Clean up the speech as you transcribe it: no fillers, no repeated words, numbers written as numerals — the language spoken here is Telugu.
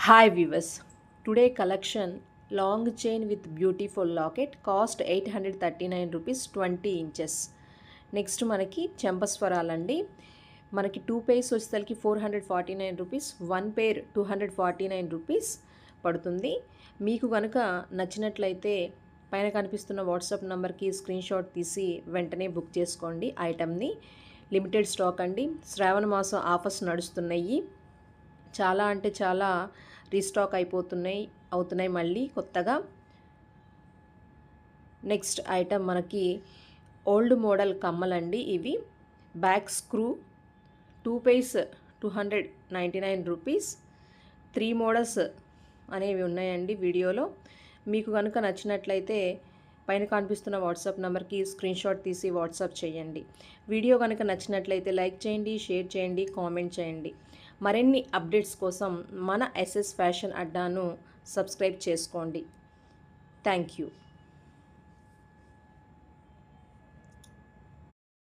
Hi viewers, today collection long chain with beautiful locket cost 839 rupees 20 inches. Next మనకి చెంపస్వరాలండి. మనకి 2 pairs వచ్చేసరికి 449 రూపీస్, 1 pair 249 రూపీస్ పడుతుంది. మీకు కనుక నచ్చినట్లయితే పైన కనిపిస్తున్న వాట్సాప్ నెంబర్కి స్క్రీన్ షాట్ తీసి వెంటనే బుక్ చేసుకోండి. ఐటమ్ని లిమిటెడ్ స్టాక్ అండి. శ్రావణ మాసం ఆఫర్స్ నడుస్తున్నాయి. చాలా అంటే చాలా రీస్టాక్ అవుతున్నాయి మళ్ళీ కొత్తగా. నెక్స్ట్ ఐటమ్ మనకి ఓల్డ్ మోడల్ కమ్మలండి. ఇవి back screw 2 pairs 299 rupees. 3 models అనేవి ఉన్నాయండి వీడియోలో. మీకు కనుక నచ్చినట్లయితే పైన కనిపిస్తున్న వాట్సాప్ నెంబర్కి స్క్రీన్ షాట్ తీసి వాట్సాప్ చేయండి. వీడియో కనుక నచ్చినట్లయితే లైక్ చేయండి, షేర్ చేయండి, కామెంట్ చేయండి. మరిన్ని అప్డేట్స్ కోసం మన ఎస్ఎస్ ఫ్యాషన్ అడ్డాను సబ్స్క్రైబ్ చేసుకోండి. Thank you.